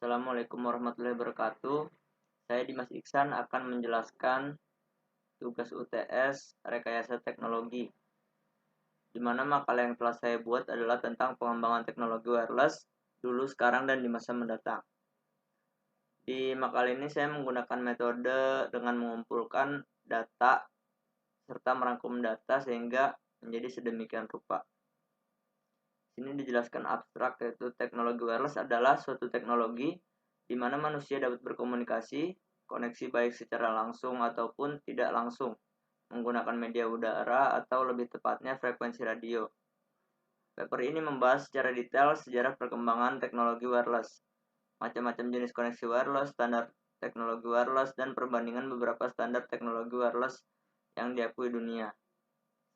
Assalamualaikum warahmatullahi wabarakatuh. Saya Dimas Iksan akan menjelaskan tugas UTS Rekayasa Teknologi, di mana makalah yang telah saya buat adalah tentang pengembangan teknologi wireless dulu, sekarang, dan di masa mendatang. Di makalah ini saya menggunakan metode dengan mengumpulkan data serta merangkum data sehingga menjadi sedemikian rupa. Sini dijelaskan abstrak, yaitu teknologi wireless adalah suatu teknologi di mana manusia dapat berkomunikasi, koneksi baik secara langsung ataupun tidak langsung, menggunakan media udara atau lebih tepatnya frekuensi radio. Paper ini membahas secara detail sejarah perkembangan teknologi wireless, macam-macam jenis koneksi wireless, standar teknologi wireless, dan perbandingan beberapa standar teknologi wireless yang diakui dunia.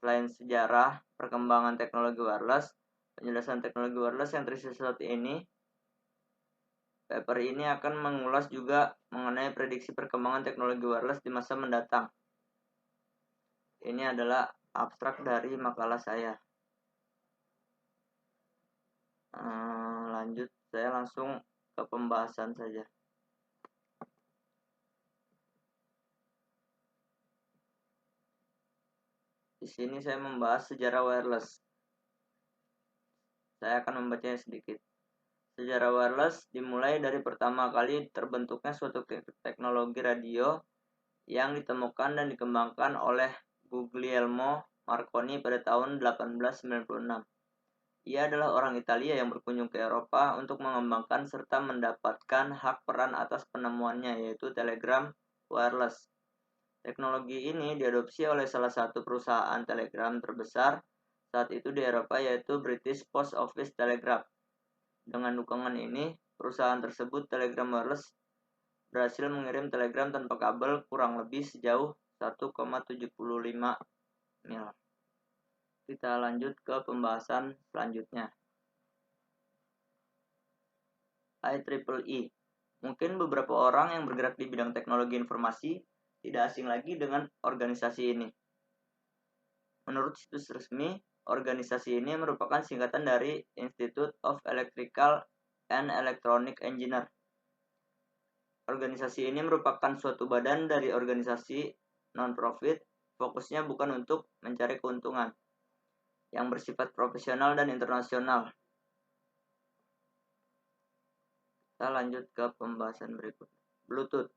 Selain sejarah perkembangan teknologi wireless, penjelasan teknologi wireless yang terisi seperti ini, paper ini akan mengulas juga mengenai prediksi perkembangan teknologi wireless di masa mendatang. Ini adalah abstrak dari makalah saya. Lanjut, saya langsung ke pembahasan saja. Di sini saya membahas sejarah wireless. Saya akan membacanya sedikit. Sejarah wireless dimulai dari pertama kali terbentuknya suatu teknologi radio yang ditemukan dan dikembangkan oleh Guglielmo Marconi pada tahun 1896. Ia adalah orang Italia yang berkunjung ke Eropa untuk mengembangkan serta mendapatkan hak peran atas penemuannya, yaitu telegram wireless. Teknologi ini diadopsi oleh salah satu perusahaan telegram terbesar saat itu di Eropa, yaitu British Post Office Telegraph. Dengan dukungan ini, perusahaan tersebut telegram wireless berhasil mengirim telegram tanpa kabel kurang lebih sejauh 1,75 mil. Kita lanjut ke pembahasan selanjutnya. IEEE. Mungkin beberapa orang yang bergerak di bidang teknologi informasi tidak asing lagi dengan organisasi ini. Menurut situs resmi, organisasi ini merupakan singkatan dari Institute of Electrical and Electronic Engineer. Organisasi ini merupakan suatu badan dari organisasi non-profit, fokusnya bukan untuk mencari keuntungan, yang bersifat profesional dan internasional. Kita lanjut ke pembahasan berikutnya. Bluetooth.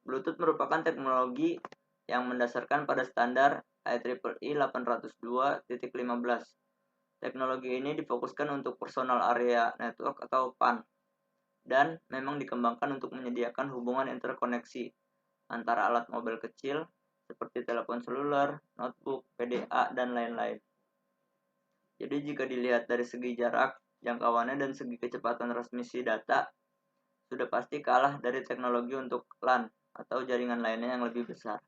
Bluetooth merupakan teknologi yang mendasarkan pada standar IEEE 802.15. Teknologi ini difokuskan untuk Personal Area Network atau PAN, dan memang dikembangkan untuk menyediakan hubungan interkoneksi antara alat mobil kecil seperti telepon seluler, notebook, PDA, dan lain-lain. Jadi jika dilihat dari segi jarak, jangkauannya, dan segi kecepatan transmisi data, sudah pasti kalah dari teknologi untuk LAN atau jaringan lainnya yang lebih besar.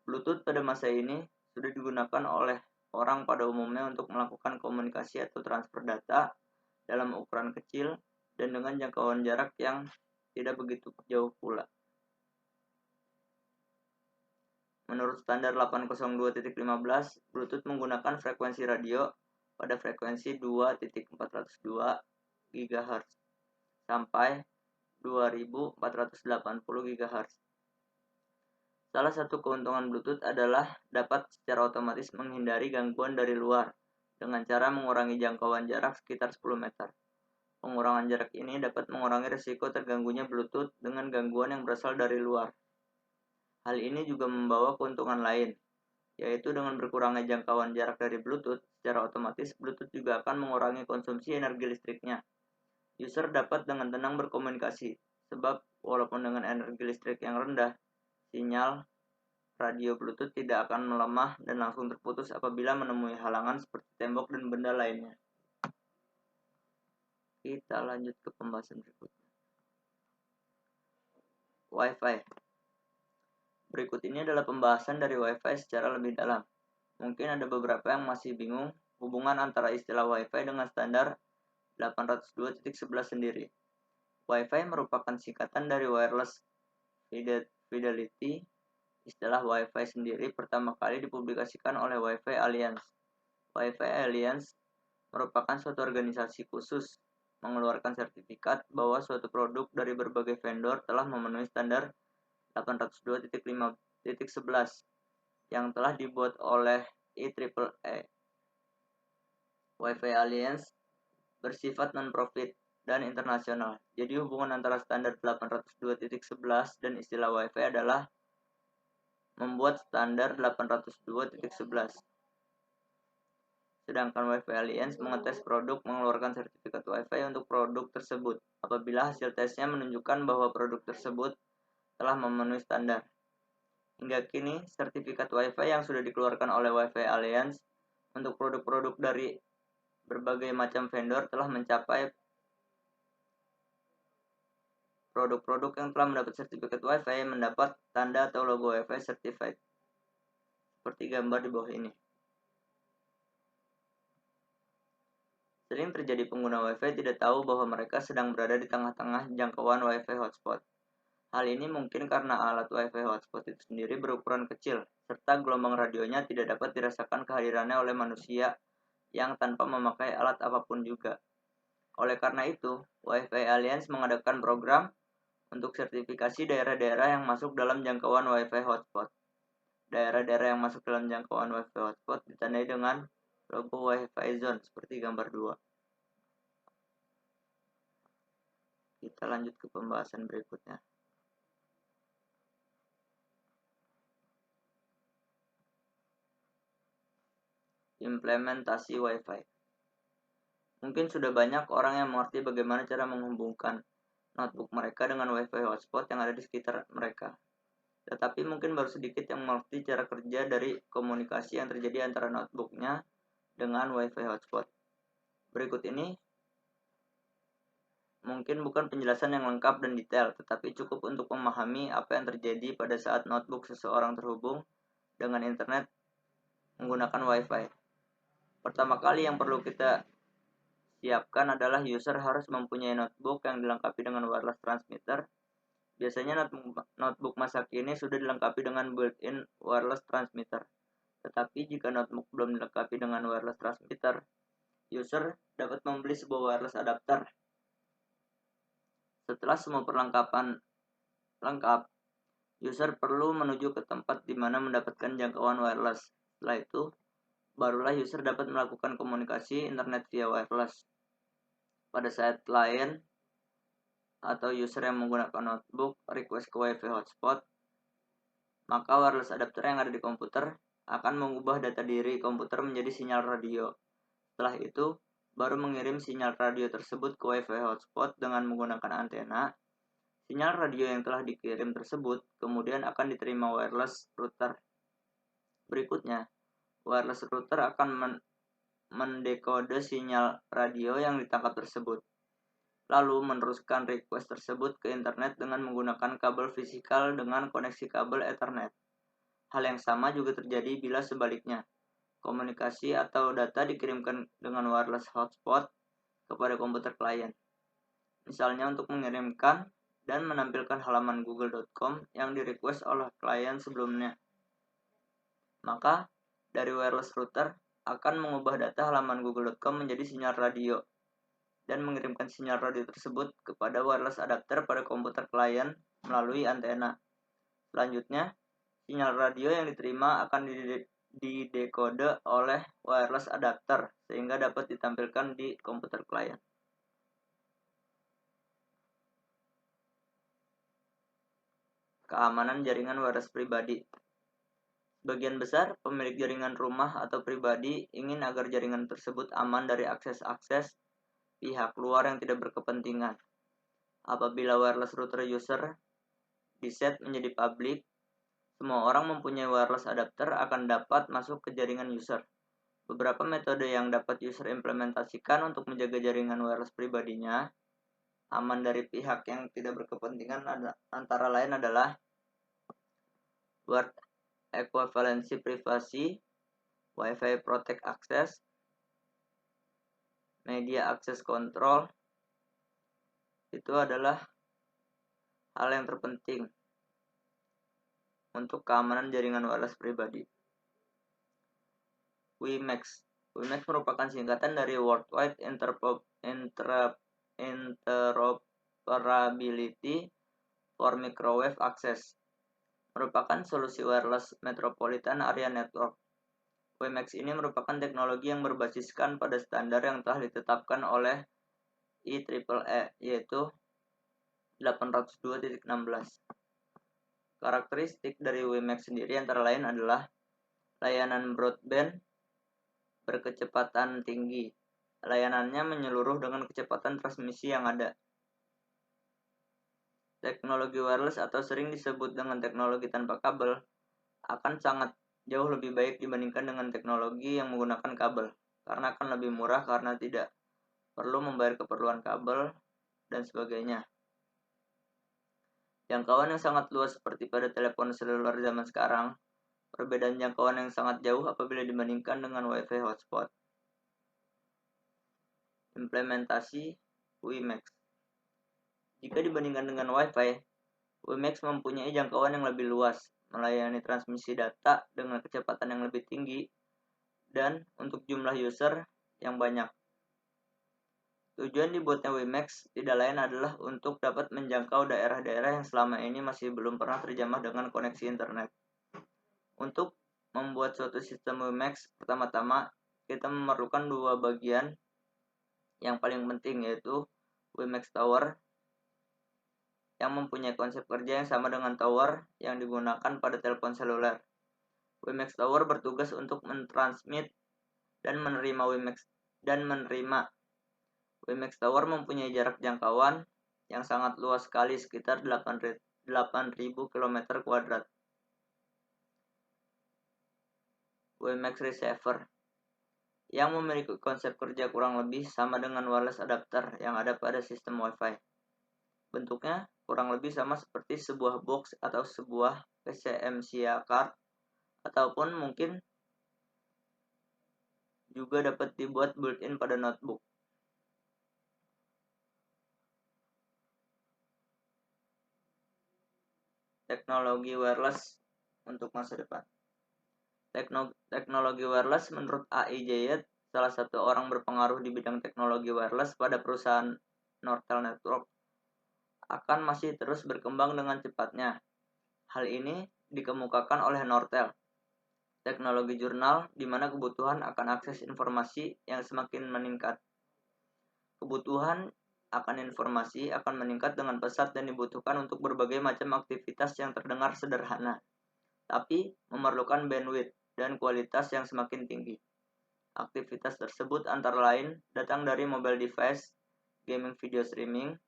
Bluetooth pada masa ini sudah digunakan oleh orang pada umumnya untuk melakukan komunikasi atau transfer data dalam ukuran kecil dan dengan jangkauan jarak yang tidak begitu jauh pula. Menurut standar 802.15, Bluetooth menggunakan frekuensi radio pada frekuensi 2.402 GHz sampai 2480 GHz. Salah satu keuntungan Bluetooth adalah dapat secara otomatis menghindari gangguan dari luar dengan cara mengurangi jangkauan jarak sekitar 10 meter. Pengurangan jarak ini dapat mengurangi risiko terganggunya Bluetooth dengan gangguan yang berasal dari luar. Hal ini juga membawa keuntungan lain, yaitu dengan berkurangnya jangkauan jarak dari Bluetooth, secara otomatis Bluetooth juga akan mengurangi konsumsi energi listriknya. User dapat dengan tenang berkomunikasi, sebab walaupun dengan energi listrik yang rendah, sinyal radio Bluetooth tidak akan melemah dan langsung terputus apabila menemui halangan seperti tembok dan benda lainnya. Kita lanjut ke pembahasan berikutnya. Wi-Fi. Berikut ini adalah pembahasan dari Wi-Fi secara lebih dalam. Mungkin ada beberapa yang masih bingung hubungan antara istilah Wi-Fi dengan standar 802.11 sendiri. Wi-Fi merupakan singkatan dari Wireless Fidelity. Istilah Wi-Fi sendiri pertama kali dipublikasikan oleh Wi-Fi Alliance. Wi-Fi Alliance merupakan suatu organisasi khusus mengeluarkan sertifikat bahwa suatu produk dari berbagai vendor telah memenuhi standar 802.5.11 yang telah dibuat oleh IEEE. Wi-Fi Alliance bersifat non-profit dan internasional. Jadi hubungan antara standar 802.11 dan istilah Wi-Fi adalah membuat standar 802.11. Sedangkan Wi-Fi Alliance mengetes produk mengeluarkan sertifikat Wi-Fi untuk produk tersebut apabila hasil tesnya menunjukkan bahwa produk tersebut telah memenuhi standar. Hingga kini, sertifikat Wi-Fi yang sudah dikeluarkan oleh Wi-Fi Alliance untuk produk-produk dari berbagai macam vendor telah mencapai produk-produk yang telah mendapat sertifikat Wi-Fi mendapat tanda atau logo Wi-Fi Certified seperti gambar di bawah ini. Sering terjadi pengguna Wi-Fi tidak tahu bahwa mereka sedang berada di tengah-tengah jangkauan Wi-Fi hotspot. Hal ini mungkin karena alat Wi-Fi hotspot itu sendiri berukuran kecil, serta gelombang radionya tidak dapat dirasakan kehadirannya oleh manusia yang tanpa memakai alat apapun juga. Oleh karena itu, Wi-Fi Alliance mengadakan program untuk sertifikasi daerah-daerah yang masuk dalam jangkauan Wi-Fi hotspot. Daerah-daerah yang masuk dalam jangkauan Wi-Fi hotspot ditandai dengan logo Wi-Fi Zone seperti gambar 2. Kita lanjut ke pembahasan berikutnya. Implementasi Wi-Fi. Mungkin sudah banyak orang yang mengerti bagaimana cara menghubungkan notebook mereka dengan Wi-Fi hotspot yang ada di sekitar mereka. Tetapi mungkin baru sedikit yang mengerti cara kerja dari komunikasi yang terjadi antara notebooknya dengan Wi-Fi hotspot. Berikut ini mungkin bukan penjelasan yang lengkap dan detail, tetapi cukup untuk memahami apa yang terjadi pada saat notebook seseorang terhubung dengan internet menggunakan Wi-Fi. Pertama kali yang perlu kita siapkan adalah user harus mempunyai notebook yang dilengkapi dengan wireless transmitter. Biasanya notebook masa kini sudah dilengkapi dengan built-in wireless transmitter. Tetapi jika notebook belum dilengkapi dengan wireless transmitter, user dapat membeli sebuah wireless adapter. Setelah semua perlengkapan lengkap, user perlu menuju ke tempat di mana mendapatkan jangkauan wireless. Setelah itu, barulah user dapat melakukan komunikasi internet via wireless. Pada saat klien atau user yang menggunakan notebook request ke Wi-Fi hotspot, maka wireless adapter yang ada di komputer akan mengubah data diri komputer menjadi sinyal radio. Setelah itu, baru mengirim sinyal radio tersebut ke Wi-Fi hotspot dengan menggunakan antena. Sinyal radio yang telah dikirim tersebut kemudian akan diterima wireless router. Berikutnya, wireless router akan mendekode sinyal radio yang ditangkap tersebut, lalu meneruskan request tersebut ke internet dengan menggunakan kabel fisikal dengan koneksi kabel Ethernet. Hal yang sama juga terjadi bila sebaliknya. Komunikasi atau data dikirimkan dengan wireless hotspot kepada komputer klien. Misalnya untuk mengirimkan dan menampilkan halaman google.com yang direquest oleh klien sebelumnya. Maka, dari wireless router akan mengubah data halaman google.com menjadi sinyal radio dan mengirimkan sinyal radio tersebut kepada wireless adapter pada komputer klien melalui antena. Selanjutnya, sinyal radio yang diterima akan didekode oleh wireless adapter sehingga dapat ditampilkan di komputer klien. Keamanan jaringan wireless pribadi. Sebagian besar pemilik jaringan rumah atau pribadi ingin agar jaringan tersebut aman dari akses-akses pihak luar yang tidak berkepentingan. Apabila wireless router user diset menjadi public, semua orang mempunyai wireless adapter akan dapat masuk ke jaringan user. Beberapa metode yang dapat user implementasikan untuk menjaga jaringan wireless pribadinya aman dari pihak yang tidak berkepentingan antara lain adalah Word Equivalency Privacy, Wi-Fi Protect Access, Media Access Control. Itu adalah hal yang terpenting untuk keamanan jaringan wireless pribadi. WiMAX merupakan singkatan dari Worldwide Interoperability Interoperability for Microwave Access merupakan solusi wireless Metropolitan Area Network. WiMAX ini merupakan teknologi yang berbasiskan pada standar yang telah ditetapkan oleh IEEE, yaitu 802.16. Karakteristik dari WiMAX sendiri antara lain adalah layanan broadband berkecepatan tinggi. Layanannya menyeluruh dengan kecepatan transmisi yang ada. Teknologi wireless atau sering disebut dengan teknologi tanpa kabel akan sangat jauh lebih baik dibandingkan dengan teknologi yang menggunakan kabel, karena akan lebih murah karena tidak perlu membayar keperluan kabel dan sebagainya. Jangkauan yang sangat luas seperti pada telepon seluler zaman sekarang, perbedaan jangkauan yang sangat jauh apabila dibandingkan dengan WiFi hotspot. Implementasi WiMAX. Jika dibandingkan dengan WiFi, WiMAX mempunyai jangkauan yang lebih luas, melayani transmisi data dengan kecepatan yang lebih tinggi, dan untuk jumlah user yang banyak. Tujuan dibuatnya WiMAX tidak lain adalah untuk dapat menjangkau daerah-daerah yang selama ini masih belum pernah terjamah dengan koneksi internet. Untuk membuat suatu sistem WiMAX, pertama-tama kita memerlukan dua bagian yang paling penting, yaitu WiMAX Tower yang mempunyai konsep kerja yang sama dengan tower yang digunakan pada telepon seluler. WiMAX Tower bertugas untuk mentransmit dan menerima WiMAX Tower mempunyai jarak jangkauan yang sangat luas sekali, sekitar 8.000 km². WiMAX Receiver yang memiliki konsep kerja kurang lebih sama dengan wireless adapter yang ada pada sistem Wi-Fi. Bentuknya kurang lebih sama seperti sebuah box atau sebuah PCMCIA card, ataupun mungkin juga dapat dibuat built-in pada notebook. Teknologi wireless untuk masa depan. Teknologi wireless menurut A.I. Zayed, salah satu orang berpengaruh di bidang teknologi wireless pada perusahaan Nortel Network, akan masih terus berkembang dengan cepatnya. Hal ini dikemukakan oleh Nortel, teknologi jurnal di mana kebutuhan akan akses informasi yang semakin meningkat. Kebutuhan akan informasi akan meningkat dengan pesat dan dibutuhkan untuk berbagai macam aktivitas yang terdengar sederhana, tapi memerlukan bandwidth dan kualitas yang semakin tinggi. Aktivitas tersebut antara lain datang dari mobile device, gaming, video streaming,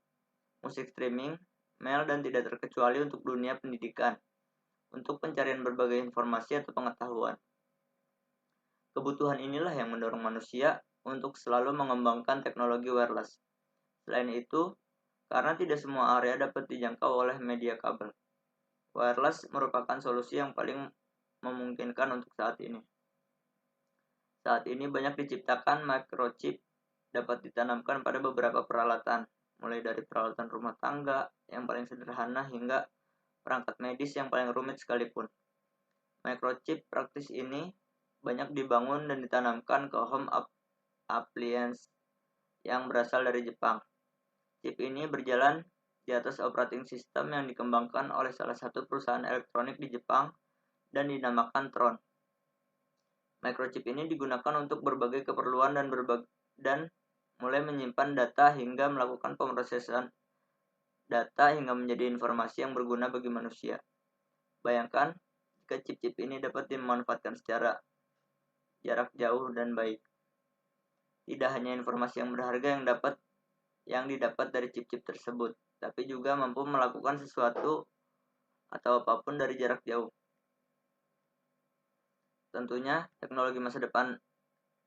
musik streaming, mail, dan tidak terkecuali untuk dunia pendidikan, untuk pencarian berbagai informasi atau pengetahuan. Kebutuhan inilah yang mendorong manusia untuk selalu mengembangkan teknologi wireless. Selain itu, karena tidak semua area dapat dijangkau oleh media kabel, wireless merupakan solusi yang paling memungkinkan untuk saat ini. Saat ini banyak diciptakan microchip dapat ditanamkan pada beberapa peralatan, mulai dari peralatan rumah tangga yang paling sederhana hingga perangkat medis yang paling rumit sekalipun. Microchip praktis ini banyak dibangun dan ditanamkan ke home appliance yang berasal dari Jepang. Chip ini berjalan di atas operating system yang dikembangkan oleh salah satu perusahaan elektronik di Jepang dan dinamakan Tron. Microchip ini digunakan untuk berbagai keperluan dan mulai menyimpan data hingga melakukan pemrosesan data hingga menjadi informasi yang berguna bagi manusia. Bayangkan jika chip-chip ini dapat dimanfaatkan secara jarak jauh dan baik. Tidak hanya informasi yang berharga yang didapat dari chip-chip tersebut, tapi juga mampu melakukan sesuatu atau apapun dari jarak jauh. Tentunya, teknologi masa depan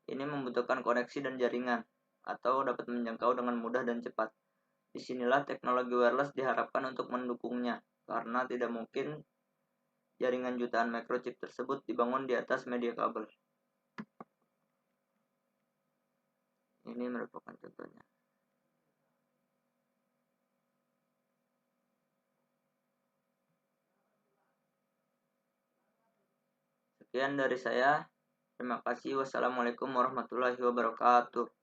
ini membutuhkan koneksi dan jaringan, atau dapat menjangkau dengan mudah dan cepat. Disinilah teknologi wireless diharapkan untuk mendukungnya, karena tidak mungkin jaringan jutaan microchip tersebut dibangun di atas media kabel. Ini merupakan contohnya. Sekian dari saya. Terima kasih. Wassalamualaikum warahmatullahi wabarakatuh.